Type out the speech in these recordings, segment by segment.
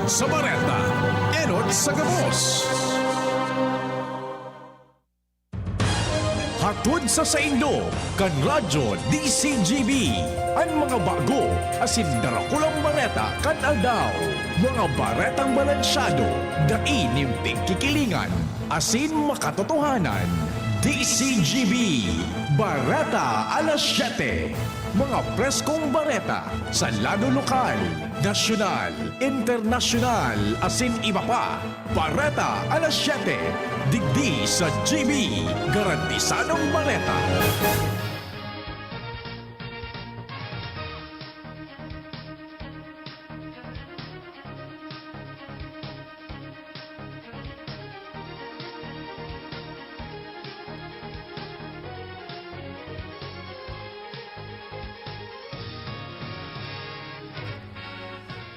sa Bareta, enot sa gabos. Hatod sa Saindo, kan Radyo DCGB. Ang mga bago, asin darakulang bareta kan aldaw. Mga baretang balansyado, daing kikilingan, asin makatotohanan. DCGB, Bareta alas 7. Mga preskong bareta sa lado lokal, nasyonal, internasyonal, asin iba pa. Bareta alas 7. Digdi sa GB, garantisadong bareta.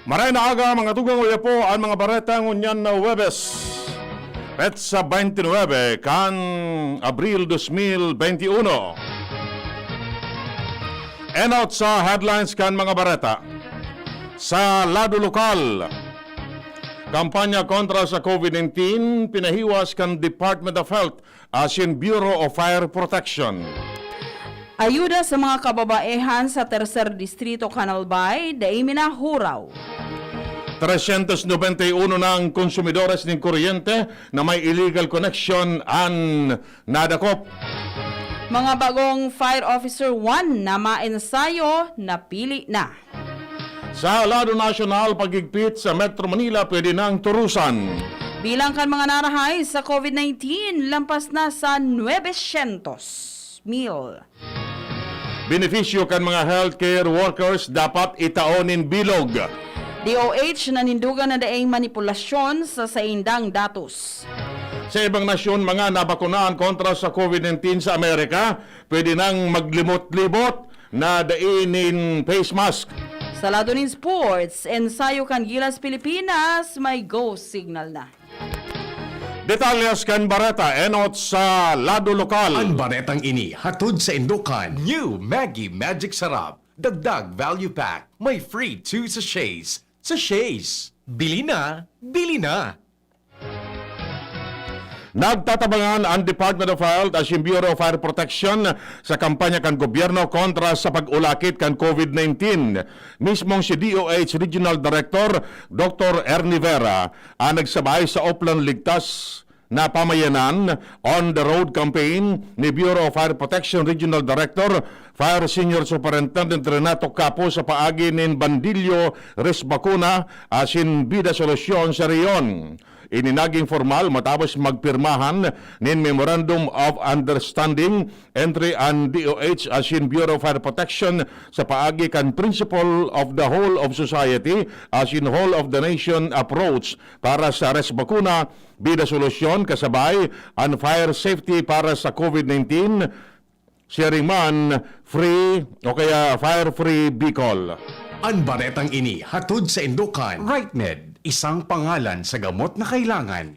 Maray na aga mga tugang uya po ang mga baretang unyan na Huwebes. Petsa 29 kan Abril 2021. Enout sa headlines kan mga bareta. Sa lado lokal, kampanya kontra sa COVID-19 pinahiwas kan Department of Health asin Bureau of Fire Protection. Ayuda sa mga kababaehan sa Tercer Distrito Canalbay, dahil minahuraw. 391 ng konsumidores ng kuryente na may illegal connection ang nadakop. Mga bagong Fire Officer 1 na maensayo, napili na. Sa lado nasyonal, pagigpit sa Metro Manila pwede nang turusan. Bilang kan mga narahay sa COVID-19, lampas na sa 900,000. Benepisyo kan mga healthcare workers dapat itaonin bilog. DOH nanindugan na daing manipulasyon sa saindang datos. Sa ibang nasyon, mga nabakunaan kontra sa COVID-19 sa Amerika, pwede nang maglimot-libot na dainin face mask. Sa lado ng sports, ensayo kan Gilas Pilipinas, may go signal na. Detalyas kan bareta, enot sa lado lokal. Ang baretang ini hatod sa Indukan. New Maggie Magic Sarap. Dagdag value pack. May free 2 sachets. Sachets. Bili na. Bili na. Nagtatabangan ang Department of Health at yung Bureau of Fire Protection sa kampanya kan gobyerno kontra sa pag-ulakit kan COVID-19. Mismong si DOH Regional Director Dr. Ernie Vera ang nagsabay sa Oplan Ligtas na pamayanan on the road campaign ni Bureau of Fire Protection Regional Director Fire Senior Superintendent Renato Capo sa paagi nin Bandilyo Resbacuna asin Bida Solusyon sa Rion. Ininaging formal matapos magpirmahan nin Memorandum of Understanding entre ang DOH asin Bureau of Fire Protection sa paagi kan Principle of the Whole of Society asin Whole of the Nation approach para sa Resbacuna Bida Solusyon kasabay ang fire safety para sa COVID-19 sharing man free o kaya fire-free Bicol. Ang baretang ini hatod sa Indukan. RightMed, isang pangalan sa gamot na kailangan.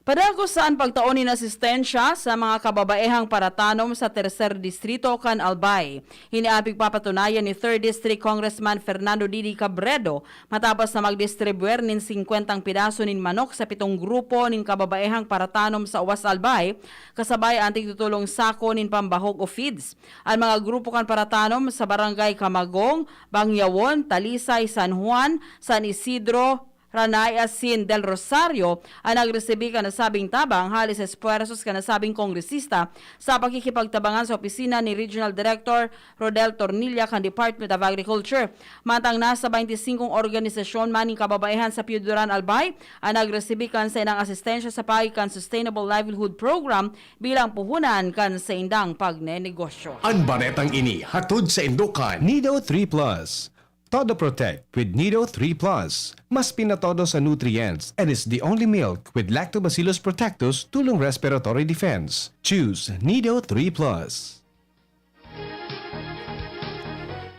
Padagos saan pagtaonin asistensya sa mga kababaehang paratanom sa Tercer Distrito kan Albay. Hiniapig papatunayan ni 3rd District Congressman Fernando Didi Cabredo matapos na magdistribuer nin 50 pidaso nin manok sa 7 grupo nin kababaehang paratanom sa Uwas Albay, kasabay ang tigtutulong sako nin pambahog o feeds. Ang mga grupo kan paratanom sa Barangay Camagong, Bangyawon, Talisay, San Juan, San Isidro, Ranay asin del Rosario ang nagresibi ka nasabing tabang halis espuersos ka nasabing kongresista sa pakikipagtabangan sa opisina ni Regional Director Rodel Tornilla kan Department of Agriculture. Matang nasa 25 organisasyon maning kababaehan sa Piuduran Albay ang nagresibi kan sa inang asistensya sa pagikan Sustainable Livelihood Program bilang puhunan kan sa indang pagnenegosyo. Ang baretang ini hatod sa Indukan. Nido 3 Plus. Todo Protect with Nido 3 Plus. Mas pinatodo sa nutrients and is the only milk with Lactobacillus protectus tulong respiratory defense. Choose Nido 3 Plus.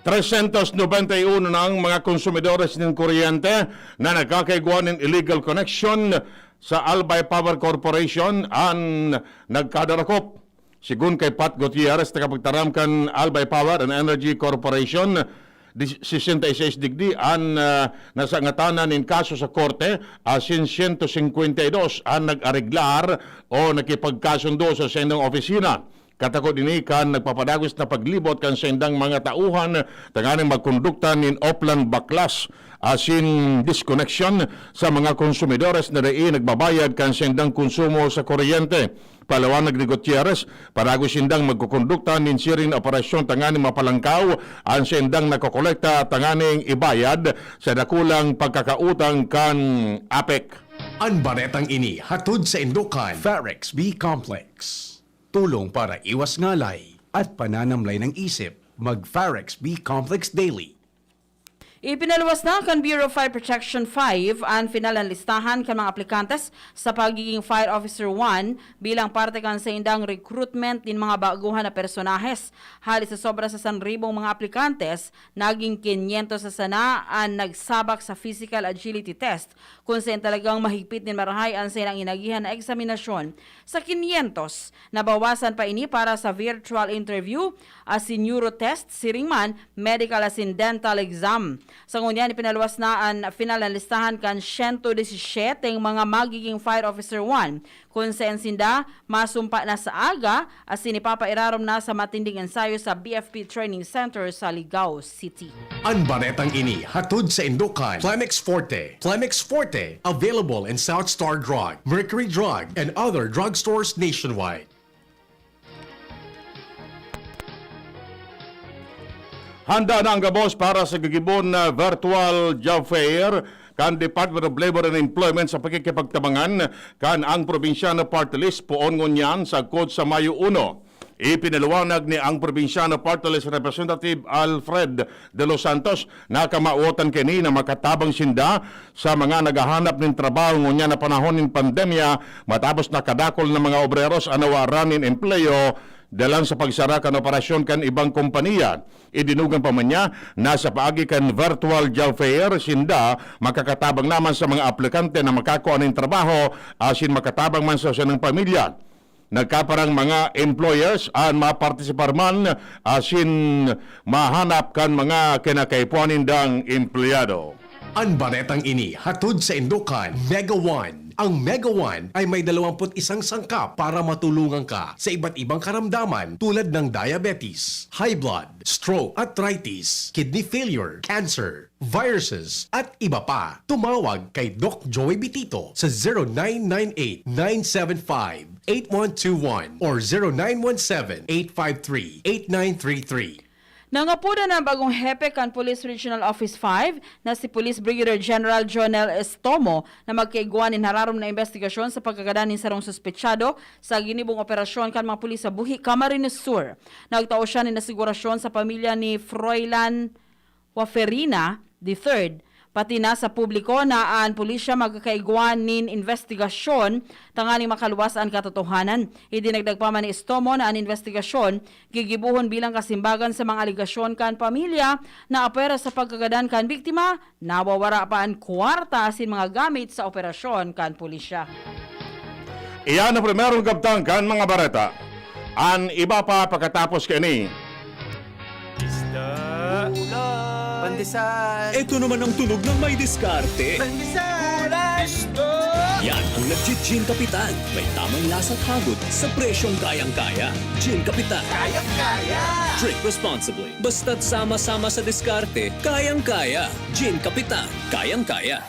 391 ng mga konsumidores ng kuryente na nagkakaigwa ng illegal connection sa Albay Power Corporation ang nagkadarakop. Sigun kay Pat Gutierrez, tagapagtaram kan Albay Power and Energy Corporation, 66 digdi ang nasangatanan in kaso sa korte, asin 152 ang nag-areglar o nakipagkasundo sa sendang opisina. Katakot ini kan nagpapadagos na paglibot kan sendang mga tauhan tanganing magkondukta nin Oplan Baklas asin disconnection sa mga konsumidores na rin nagbabayad kan sendang konsumo sa kuryente. Palawanag ni Gutierrez, paragos sindang magkukondukta nin siring operasyon tanganing mapalangkaw ang sendang nakokolekta tanganing ibayad sa dakulang pagkakautang kan APEC. Ang baretang ini hatod sa Indokan Farex B Complex. Tulong para iwas ngalay at pananamlay ng isip. Mag-Farex B Complex Daily. Ipinaluwas na kan Bureau of Fire Protection 5 ang final ang listahan kan mga aplikantes sa pagiging Fire Officer 1 bilang parte kan sa indang recruitment din mga baguhan na personahes. Halis sa sobra sa 1,000 mga aplikantes, naging 500 sa sana ang nagsabak sa physical agility test kung saan talagang mahigpit din marahay ang silang inagihan na eksaminasyon. Sa 500, nabawasan pa ini para sa virtual interview as in neuro test, siringman, medical as in dental exam. Sa ngunyan, ipinaluwas na ang final na listahan kan 117 ang mga magiging Fire Officer 1 kung saan sinda masumpa na sa aga as inipapairarom na sa matinding ensayo sa BFP Training Center sa Ligao City. Ang baretang ini hatod sa Indokan Plemex Forte. Plemex Forte, available in South Star Drug, Mercury Drug, and other drugstores nationwide. Handa na ang gabos para sa gigibon na virtual job fair kan Department of Labor and Employment sa pakikipagtabangan kan ang probinsyano party list poon ngunyan sa kod sa Mayo 1. Ipinaliwanag ni ang probinsyano party list Representative Alfred de los Santos na kamauotan kini na makatabang sinda sa mga naghahanap ng trabaho ngunyan na panahon ng pandemya matapos na kadakol ng mga obreros anawaran ng empleyo dalang sa pagsara kan operasyon kan ibang kompanya. Idinugan pa man niya na sa paagi kan virtual job fair, sinda makakatabang naman sa mga aplikante na makakuha ng trabaho asin makatabang man sa ng pamilya. Nagkaparang mga employers ang mapartisipar man asin mahanap kan mga kinakaipuanin dang empleyado. Ang baretang ini hatod sa Indokan Mega One. Ang Mega One ay may 21 sangkap para matulungan ka sa iba't ibang karamdaman tulad ng diabetes, high blood, stroke, arthritis, kidney failure, cancer, viruses, at iba pa. Tumawag kay Doc Joey Bitito sa 0998-975-8121 or 0917-853-8933. Nangapuda na ang bagong hepe kan Police Regional Office 5 na si Police Brigadier General Jonel Estomo na magkaiguan in hararom na investigasyon sa pagkagadan ng sarong suspetsyado sa ginibong operasyon kan mga pulis sa Buhi, Camarines Sur. Nagtao siya ni nasigurasyon sa pamilya ni Froilan Waferina III. Pati na sa publiko na ang pulisya magkakaiguan nin investigasyon tanganing makaluwas ang katotohanan. Idinagdag pa man ni Estomo na ang investigasyon gigibuhon bilang kasimbagan sa mga aligasyon kan pamilya na apera sa pagkagadan kan biktima, nawawara pa ang kwarta asin mga gamit sa operasyon kan pulisya. Iyan ang primerong gabtang kan mga bareta. Ang iba pa pagkatapos kini. Pandesal! Ito naman ang tunog ng may diskarte. Pandesal! Yan ang nag-Gin Kapitan. May tamang lasa at hagod sa presyong kayang-kaya. Gin Kapitan. Kayang-kaya! Drink responsibly. Basta't sama-sama sa diskarte, kayang-kaya. Gin Kapitan. Kayang-kaya.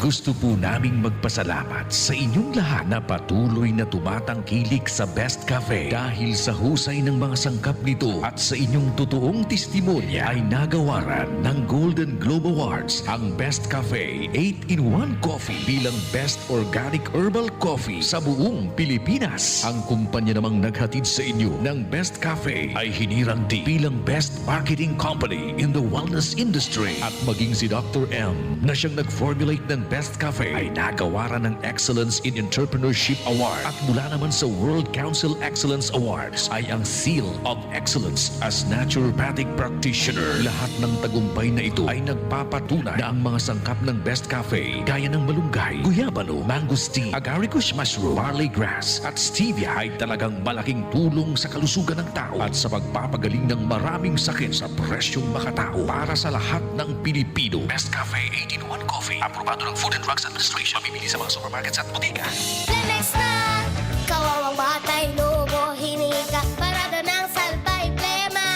Gusto po naming magpasalamat sa inyong lahat na patuloy na tumatangkilik sa Best Cafe dahil sa husay ng mga sangkap nito at sa inyong totoong testimonya ay nagawaran ng Golden Globe Awards ang Best Cafe 8-in-1 Coffee bilang Best Organic Herbal Coffee sa buong Pilipinas. Ang kumpanya namang naghatid sa inyo ng Best Cafe ay hinirang din bilang Best Marketing Company in the Wellness Industry at maging si Dr. M na siyang nag-formulate ng ng Best Cafe ay nagawaran ng Excellence in Entrepreneurship Award. At mula naman sa World Council Excellence Awards ay ang Seal of Excellence as Naturopathic Practitioner. Lahat ng tagumpay na ito ay nagpapatunay na ang mga sangkap ng Best Cafe gaya ng malunggay, guyabano, mangosteen, agaricus mushroom, barley grass at stevia ay talagang malaking tulong sa kalusugan ng tao at sa pagpapagaling ng maraming sakit sa presyong makatao para sa lahat ng Pilipino. Best Cafe 18-1 Coffee, aprobado ng Food and Drugs Administration, mabibili sa mga supermarkets at botika. Lemex na, kawawang batay, lobo, hinika, parada ng salbay, plema.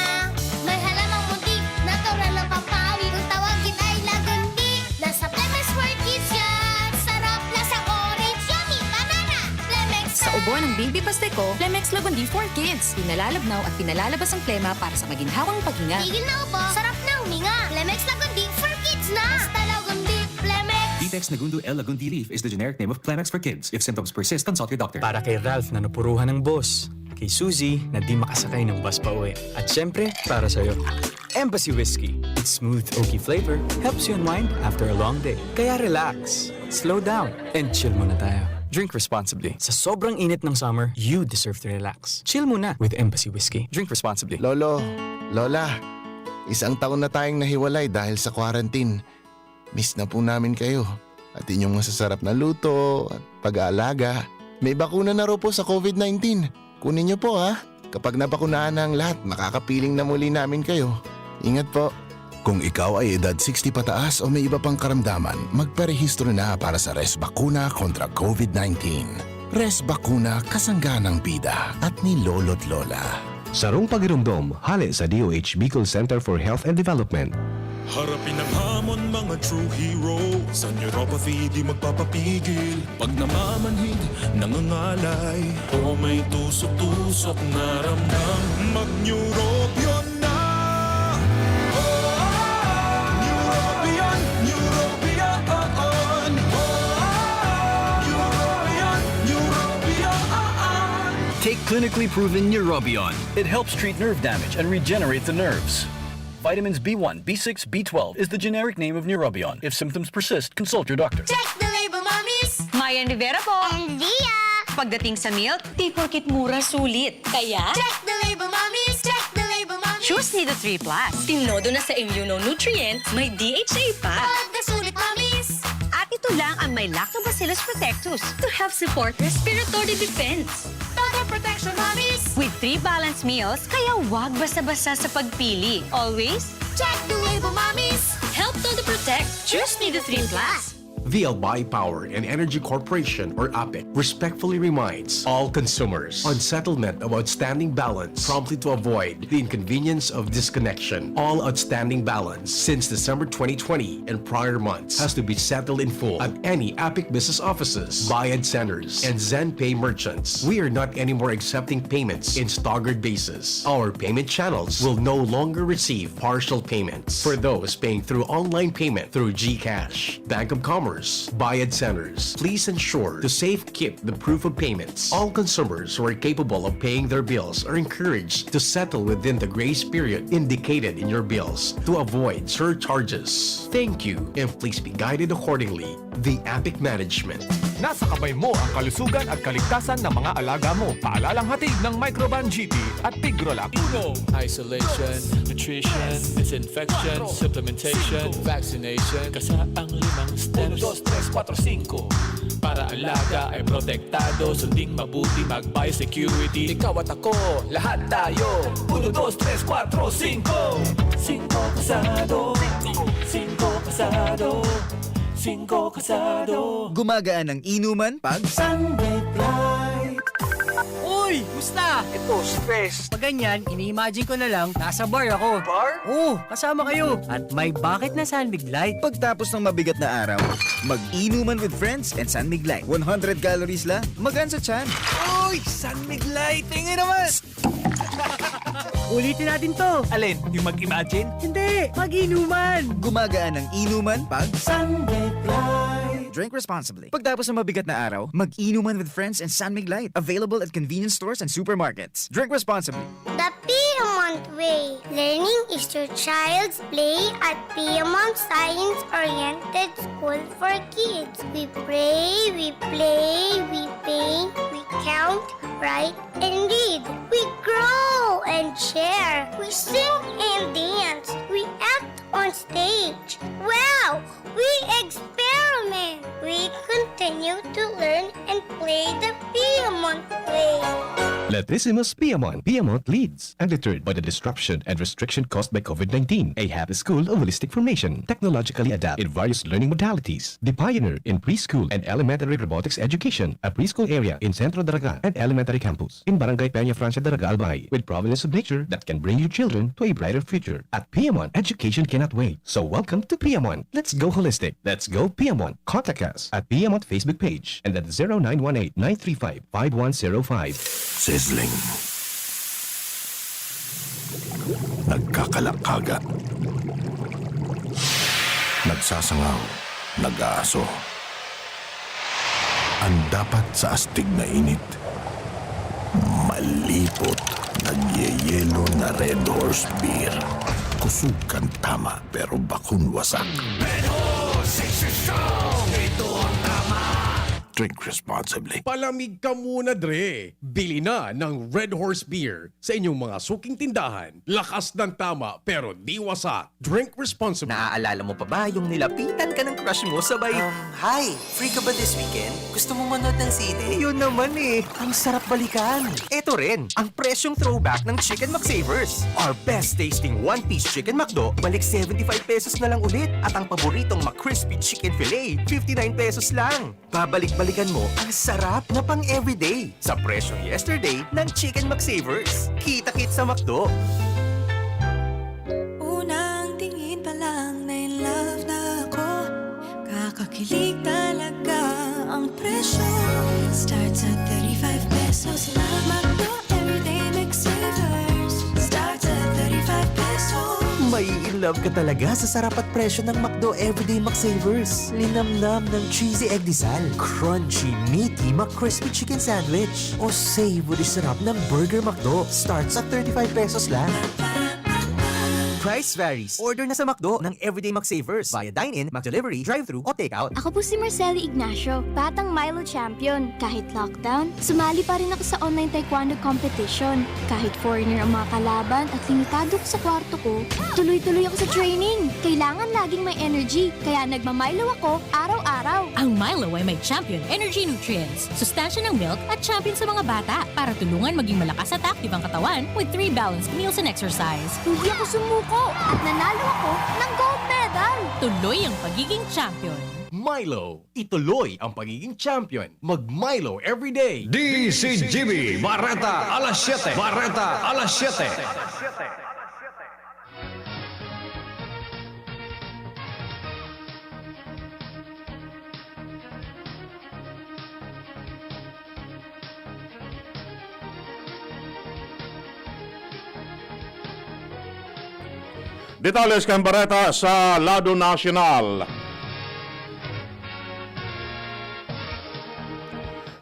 May halamang muntik, natural ng pampawi, kung tawagin ay lagundi. Nasa Lemex for Kids yan, sarap na sa orange, yummy, banana. Lemex na. Sa ubo ng Baby Pasteco, Lemex Lagundi for Kids. Pinalalabnaw at pinalalabas ang plema para sa maginhawang paghinga. Tigil na upo, sarap na huminga. Lemex Lagundi for Kids na. Basta Lagundi, Lemex. Detex Nagundu L. Lagundi Leaf is the generic name of Plemex for kids. If symptoms persist, consult your doctor. Para kay Ralph na napuruhan ng boss. Kay Suzy na di makasakay ng bus pa uwi. At syempre, para sa'yo. Embassy Whiskey. Its smooth, oaky flavor helps you unwind after a long day. Kaya relax, slow down, and chill muna tayo. Drink responsibly. Sa sobrang init ng summer, you deserve to relax. Chill muna with Embassy Whiskey. Drink responsibly. Lolo, Lola, isang taon na tayong nahiwalay dahil sa quarantine. Miss na po namin kayo at inyong masasarap na luto at pag-aalaga. May bakuna na raw po sa COVID-19. Kunin niyo po ha. Kapag nabakunahan na ang lahat, makakapiling na muli namin kayo. Ingat po. Kung ikaw ay edad 60 pataas o may iba pang karamdaman, magparehistro na para sa Res Bakuna kontra COVID-19. Res Bakuna, kasangganang bida at ni Lolo't Lola. Sarong pagirumdom, hali sa DOH Bicol Center for Health and Development. Harapin ang hamon, mga true hero. Sa neuropathy di magpapapigil. Pag namamanhid, nangangalay, o may tusok-tusok na ramdam, mag-neurobion na. Neurobion, Neurobion. Neurobion, Neurobion. Take clinically proven Neurobion. It helps treat nerve damage and regenerate the nerves. Vitamins B1, B6, B12 is the generic name of Neurobion. If symptoms persist, consult your doctor. Check the label, mommies. Mayan Rivera po. And Dia. Pagdating sa milk, di porkit mura sulit. Kaya, Check the label, mommies. Check the label, mommies. choose Nido 3 Plus. Tinodo na sa immunonutrient, may DHA pa. Pag nasulit, mommies. At ito lang ang may Lactobacillus protectus to help support respiratory defense. Total protection, mommies. With 3 balanced meals, kaya wag basta-basta sa pagpili. Always, Check the label, mommies. help to protect. Choose Nido 3 Plus. VLBI Power and Energy Corporation, or APEC, respectfully reminds all consumers on settlement of outstanding balance promptly to avoid the inconvenience of disconnection. All outstanding balance since December 2020 and prior months has to be settled in full at any APEC business offices, Bayad centers, and ZenPay merchants. We are not anymore accepting payments in staggered basis. Our payment channels will no longer receive partial payments for those paying through online payment through GCash, Bank of Commerce, Bayad centers. Please ensure to safe keep the proof of payments. All consumers who are capable of paying their bills are encouraged to settle within the grace period indicated in your bills to avoid surcharges. Thank you, and please be guided accordingly. The APIC Management. Nasa kamay mo ang kalusugan at kaligtasan ng mga alaga mo. Paalalang hatid ng Microban GT at Tigrolac. Isolation, nutrition, disinfection, supplementation, vaccination. Kasaang 5 steps. 1, 2, 3, 4, 5. Para alaga ay protektado, sunding mabuti, mag-biosecurity. Ikaw at ako, lahat tayo. 1, 2, 3, 4, 5. 5 kasado. 5 kasado. 5 kasado. Gumagaan ang inuman pag Sunday Flight. Uy! Musta? Ito, stress. Pag ganyan, ini-imagine ko na lang, nasa bar ako. Bar? Oo, kasama kayo. At may bucket na Sunmig Light. Pagtapos ng mabigat na araw, mag-inuman with friends and Sunmig Light. 100 calories lang, magaan sa tiyan. Uy! Sunmig Light! Tingin naman! Ulitin natin to. Alin, yung mag-imagine? Hindi, mag-inuman. Gumagaan ang inuman pag Sunday Flight. Drink responsibly. Pagtapos ng mabigat na araw, mag-inuman with friends and Sunmig Light. Available at convenience stores and supermarkets. Drink responsibly. The Peter Piedmont Way. Learning is your child's play at Piedmont Science-Oriented School for Kids. We pray, we play, we paint, we count, write, and read. We grow and share. We sing and dance. We act on stage. Wow! We experiment. We continue to learn and play the Piedmont way. Latissimus Piedmont. Piedmont leads. Undeterred by the disruption and restriction caused by COVID-19. A happy school of holistic formation. Technologically adapted in various learning modalities. The pioneer in preschool and elementary robotics education. A preschool area in Centro Daraga and elementary campus. In Barangay Peña Francia Daraga Albay. With providence of nature that can bring your children to a brighter future. At Piedmont, education cannot wait. So welcome to Piedmont. Let's go holistic. Let's go Piedmont. Contact us at Piedmont Facebook page and at 0918-935-5105. Sizzling. Nagkakalakaga. Nagsasangaw. Nag-aaso. Ang dapat sa astig na init. Malipot. Nagyeyelo na Red Horse Beer. Kusog kang tama pero bakun wasak. Red Horse, strong. Ito ang tama. Drink responsibly. Palamig ka muna, Dre. Bili na ng Red Horse Beer sa inyong mga suking tindahan. Lakas ng tama pero di wasak. Drink responsibly. Naaalala mo pa ba yung nilapitan ka ng crush mo sabay... Hi! Free ka ba this weekend? Gusto mo manood ng CD? Yun naman eh, ang sarap balikan. Ito rin, ang presyong throwback ng Chicken McSavers. Our best tasting one-piece Chicken McDo, balik 75 pesos na lang ulit. At ang paboritong McCrispy Chicken Filet, 59 pesos lang. Babalik-balikan mo ang sarap na pang everyday sa presyong yesterday ng Chicken McSavers. Kita-kit sa McDo. Unang tingin pa lang na in love na ako. Kakakilig talaga ang presyo. Starts at 35 pesos lang. Magdo everyday McSavers. Starts at 35 pesos. May in love ka talaga sa sarap at presyo ng McDo Everyday McSavers. Linamnam ng cheesy egg disal, crunchy, meaty McCrispy chicken sandwich, o savory sarap ng Burger McDo. Starts at 35 pesos lang. Price varies. Order na sa McDo ng Everyday McSavers via dine-in, McDelivery, drive-thru, o take-out. Ako po si Marceli Ignacio, batang Milo champion. Kahit lockdown, sumali pa rin ako sa online taekwondo competition. Kahit foreigner ang mga kalaban at limitado ko sa kwarto ko, tuloy-tuloy ako sa training. Kailangan laging may energy, kaya nagmamilo ako araw-araw. Ang Milo ay may champion energy nutrients, sustansya ng milk at champion sa mga bata para tulungan maging malakas at active ang katawan with 3 balanced meals and exercise. Hindi ako sumuko at nanalo ako ng gold medal. Tuloy ang pagiging champion. Milo, ituloy ang pagiging champion. Mag-Milo everyday. DCGB Barata alas 7. Barata alas 7. Detalles kang bareta sa Lado Nacional.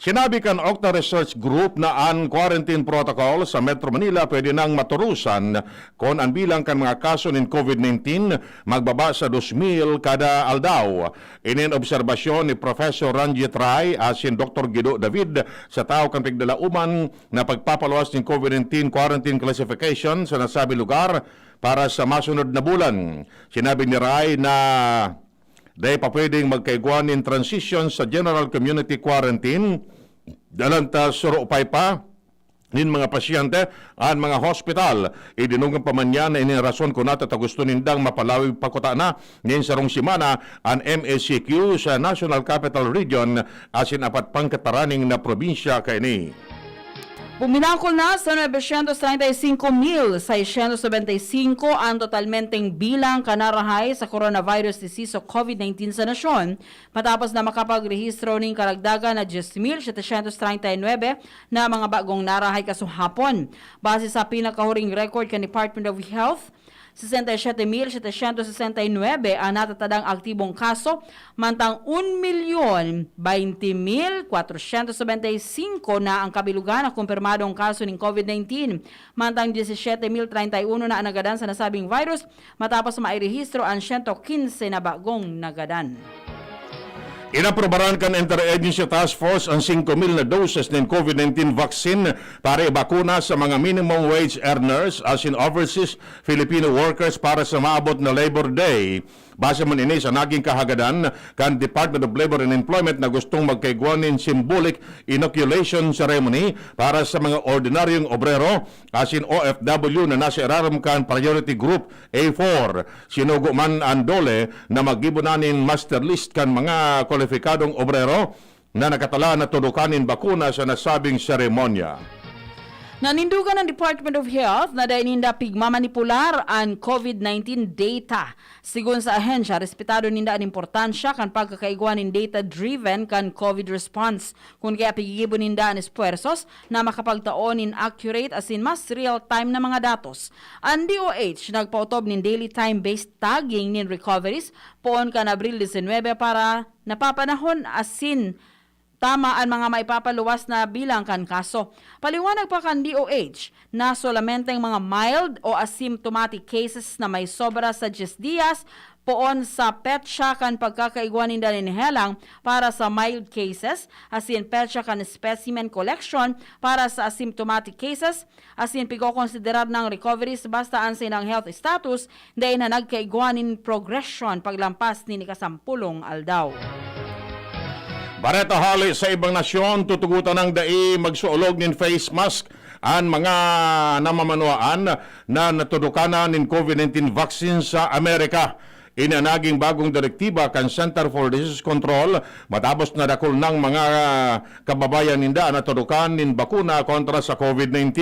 Sinabi kan Octa Research Group na ang quarantine protocol sa Metro Manila pwede nang maturusan kung ang bilang kan mga kaso ng COVID-19 magbaba sa 2,000 kada aldaw. Inin obserbasyon ni Professor Ranjit Rai asin Dr. Guido David sa tao kan pigdalauman na pagpapaluwas ng COVID-19 quarantine classification sa nasabi lugar para sa masunod na bulan. Sinabi ni Rai na dahil pa pwedeng magkaiguan in transition sa general community quarantine, dalanta surupay pa nin mga pasyente at mga hospital. Idinungan pa man yan na inirason ko natin at gusto nindang mapalawi pakuta na ngayon sa rong simana ang MSCQ sa National Capital Region asin apat pang kataraning na probinsya kaini. Puminangkol na sa 935,695 ang totalmenteng bilang kanarahay sa coronavirus disease o COVID-19 sa nasyon matapos na makapagrehistro ng karagdagan na 10,739 na mga bagong narahay kasuhapon. Base sa pinakahuring record ng Department of Health, 67,769 ang natatadang aktibong kaso, mantang 1,020,475 na ang kabilugan na kumpirmadong kaso ng COVID-19. Mantang 17,031 na ang nagadan sa nasabing virus matapos mairehistro ang 115 na bagong nagadan. Inaprobaran kan Interagency Task Force ang 5,000 na doses ng COVID-19 vaccine para ibakuna sa mga minimum wage earners as in overseas Filipino workers para sa maabot na Labor Day. Base man ini sa naging kahagadan kan Department of Labor and Employment na gustong magkaigwanin symbolic inoculation ceremony para sa mga ordinaryong obrero as in OFW na nasa iraram kan Priority Group A4. Sinugo man ang dole na magibunanin master list kan mga kwalifikadong obrero na nakatala na tudukanin bakuna sa nasabing seremonya. Nanindugan ng Department of Health na dahil ninda pigmamanipular ang COVID-19 data. Sigun sa ahensya, respetado ninda ang importansya kan pagkakaiguan ng data-driven kan COVID response. Kung kaya pigigibo ninda ang espuersos na makapagtaon in accurate as in mas real-time na mga datos. Ang DOH nagpautob ng daily time-based tagging ng recoveries poon kan Abril 19 para napapanahon asin tama ang mga maipapaluwas na bilang kan kaso. Paliwanag pa kan DOH na solamente ang mga mild o asymptomatic cases na may sobra sa 10 dias poon sa petsa kan pagkakaiguanin dalin helang para sa mild cases, asin petsa kan specimen collection para sa asymptomatic cases, asin pigkokonsiderar ng recoveries basta ang sinang health status dahil na nagkaiguanin progression paglampas ni kasampulong aldaw. Bareta hali sa ibang nasyon, tutugutan ng dai magsuolog ng face mask ang mga namamanuaan na natudukanan ng COVID-19 vaccine sa Amerika. Inanaging bagong direktiba kan Center for Disease Control matapos na dakol ng mga kababayan ninda na tudukan ng bakuna kontra sa COVID-19.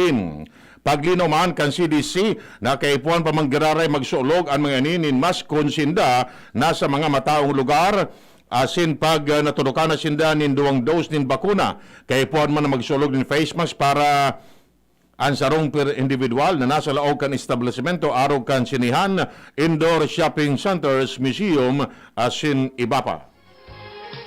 Paglino man kan CDC na kaipuan pa manggiraray magsuolog ang mga ninin mas konsinda na sa mga mataong lugar asin pag natudukan na sinda nin 2 dose nin bakuna, kay puan man na magsulog nin face mask para ang sarong per individual na nasa laog kan establishmento, araw kan sinihan, indoor shopping centers, museum, asin iba pa.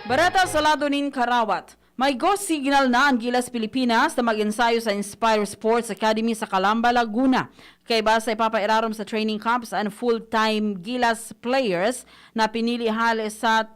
Barata sa lado nin Karawat. May go signal na ang Gilas Pilipinas na mag-ensayo sa Inspire Sports Academy sa Calamba, Laguna. Kay basa ipapairarom sa training camps ang full-time Gilas players na pinili hali sa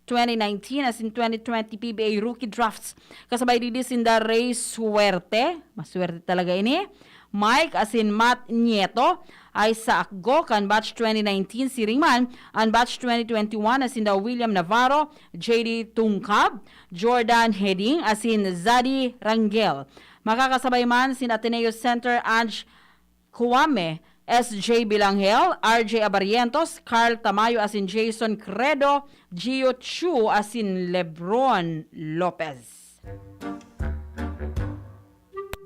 2019 as in 2020 PBA rookie drafts. Kasabay didi sinda Ray Suerte, maswerte talaga ini. Mike as in Matt Nieto, Isaac Go kan batch 2019 si Ringman, ang batch 2021 as in William Navarro, JD Tungkab, Jordan Heading as in Zadi Rangel. Makakasabay man sin Ateneo Center Ange Kuwame, SJ Bilanghel, RJ Abarientos, Carl Tamayo as in Jason Credo, Gio Chu as in Lebron Lopez.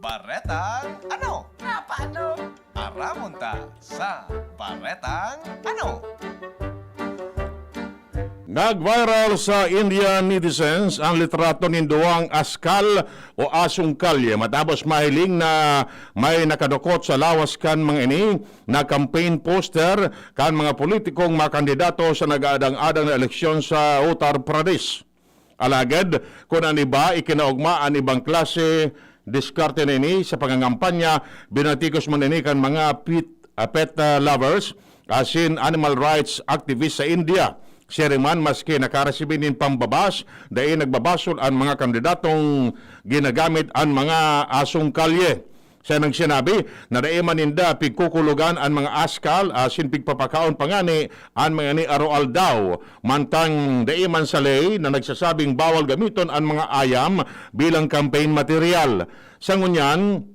Baretang ano? Paano? Aramonta sa Baretang ano? Nag-viral sa Indian netizens ang litrato ng duwang askal o asong kalye matapos mahiling na may nakadukot sa lawas kan mga ini na campaign poster kan mga politikong makandidato sa nag-aadang-adang na eleksyon sa Uttar Pradesh. Alagad, kung ang iba ikinaugma ang ibang klase diskarte na ini sa pangangampanya, binatikos man ini kan mga pet lovers asin animal rights activists sa India. Siriman maski nakaresibinin pambabas dahil nagbabasol ang mga kandidatong ginagamit ang mga asong kalye. Siya nang sinabi na dahil maninda pigkukulugan ang mga askal asin pigpapakaon pangani ang mga ni aroal daw. Mantang dahil man sa ley na nagsasabing bawal gamiton ang mga ayam bilang campaign material. Sa ngunyan,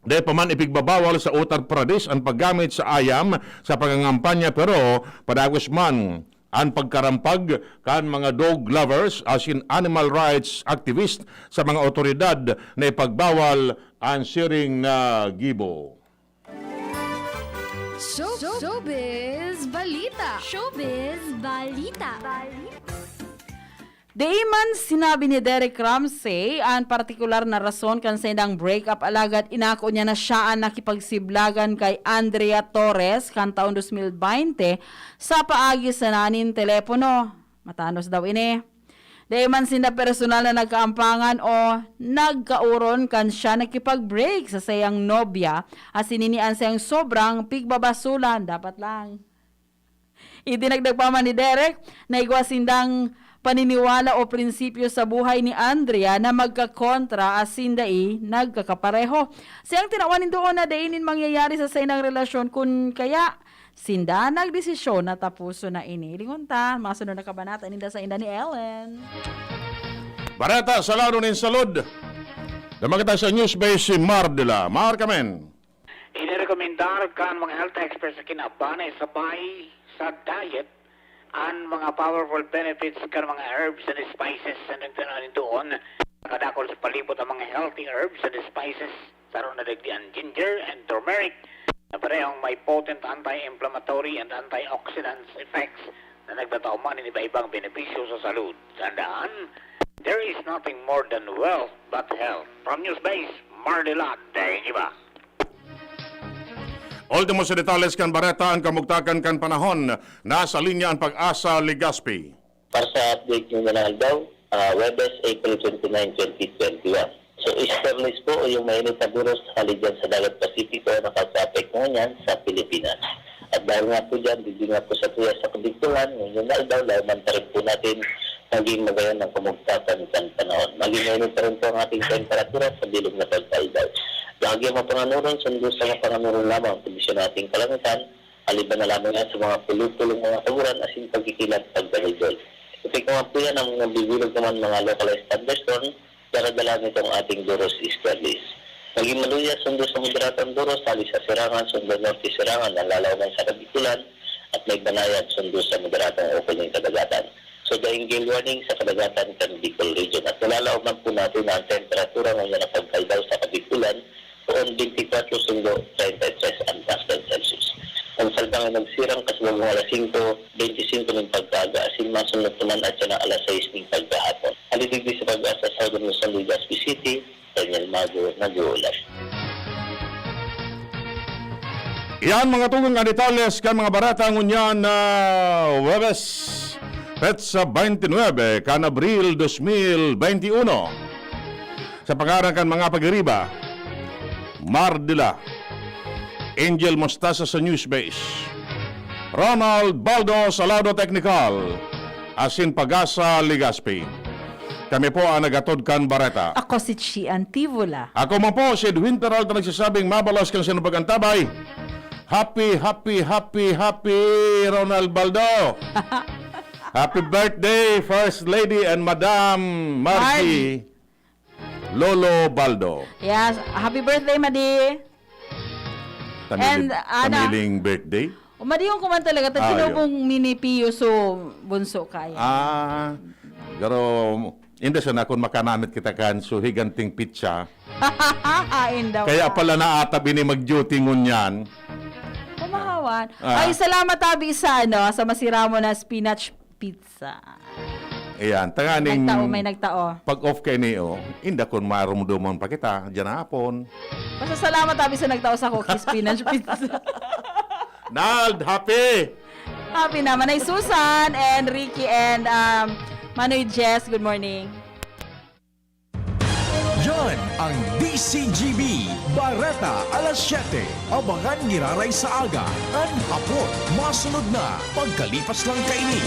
dahil pa man ipigbabawal sa Uttar Pradesh ang paggamit sa ayam sa pangangampanya pero padagos man ang pagkarampag kan mga dog lovers as in animal rights activist sa mga otoridad na ipagbawal ang siring na gibo. Showbiz Balita. Showbiz Balita. Daiman sinabi ni Derek Ramsey ang partikular na rason kan sa indang breakup alagad inako niya na siya ang nakipagsiblagan kay Andrea Torres kan taon 2020 sa paagi sa nanin telepono. Matanos daw ini. Daiman sinda personal na nagkaampangan o nagkauron kan siya nakipag-break sa sayang nobya at sininian sayang sobrang pigbabasulan. Dapat lang. Idinagdag pa man ni Derek na igwasindang paniniwala o prinsipyo sa buhay ni Andrea na magkakontra as sindai nagkakapareho. Siyang tinawanin doon na dainin mangyayari sa sainang relasyon kun kaya sinda nagdesisyon na tapuso na ini. Lingunta, masunod na kabanata ninda sa inda ni Ellen. Bareta, salado nin salud. Damakita sa news base si Mardila. Mar kamen. Inirekomendar kan mga health experts sa kinabanay sabay sa diet ang mga powerful benefits kan mga herbs and spices na nagtananin doon. Nakadakol sa palibot ang mga healthy herbs and spices. Saron na dagdian ginger and turmeric na parehong may potent anti-inflammatory and antioxidants effects na nagtatauman ng iba-ibang benepisyo sa salud. Tandaan, there is nothing more than wealth but health. From Newsbase, Mardila, dahil iba. Ultimo sa detalles kan Bareta ang kamugtakan kan panahon. Nasa linya ang Pag-asa Legazpi. Para sa update nyo na lang daw, Webes, April 29, 2021. So, easterlies po o yung mainit na buros haligyan sa dagat Pasipiko nakasapek mo yan sa Pilipinas. At dahil nga po dyan, bigyan nga po sa tuya sa Kabikulan, ngayon na daw, laman pa rin po natin maging magayon ng kamugtakan kan panahon. Maging mainit pa rin po ang ating temperatura sa bilog na pagkaldaw. Lagi ang mga panganuron, sundo sa mga panganuron lamang, kondisyon nating kalangitan, aliban na lamang yan sa mga pulutulong mga kaburan, asin pagkikilat pagdahidol. Ipig nga po yan ang nabibilog naman mga localized thunderstorm, daradala nitong ating Duros Easterlies. Maging maluya, sundo sa moderatang Duros, tali sa Sirangan, sundo norte Sirangan, ang lalawanan sa Kabikulan, at may banayad, sundo sa moderatang opening kadagatan. So, dahil gale warning sa kadagatan kan Bicol region. At nalalauman po natin ang temperatura ngayon na pagkaldaw sa Kabikulan, noon 24 sundo 33 ang Pascal Celsius. Ang salbang ay nagsirang kasabang mga alas 5, 25 ng pagkaga, asin masunod naman at siya na alas 6 ng pagkahapon. Halidigdi sa Pag-asa Southern Luzon, Legazpi City, Daniel Mago, nag-uulan. Yan mga tungong nga detalles kan mga Bareta ngunyan na Webes, Petsa 29, kan Abril 2021. Sa pangarang kan mga pag-iriba, Mardila, Angel Mostasa sa Newsbase, Ronald Baldo sa Laudo Technical, asin Pag-asa Legazpi. Kami po ang nagatod kan Bareta. Ako si Chi Antivola. Ako man po si Edwin Peralta nagsasabing mabalas kang sinubag ang tabay. Happy, happy, happy, happy Ronald Baldo. Happy birthday First Lady and Madam Margie Lolo Baldo. Yes, happy birthday, Madi. And, Ana, tamiling birthday? Madi yung kuman talaga. Sino pong mini piyo so bunso kaya? Pero hindi siya na kung makanamit kita kan so higanting pizza. Kaya pala na atabi ni mag-duty ngunyan. Kumahawan. Ay, salamat tabi sa masira mo na spinach pizza. Ayan, tanganing May nagtao. pag off kay niyo, hindi ko marumdumon pa kita, dyan na hapon. Basta salamat tabi sa nagtao sa cookie spinach pizza. Nald, happy! Happy naman ay Susan and Ricky and Manoy Jess. Good morning. Yan ang DCGB Bareta alas 7. Abangan giraray sa aga. An hapon, masunod na pagkalipas lang kainin.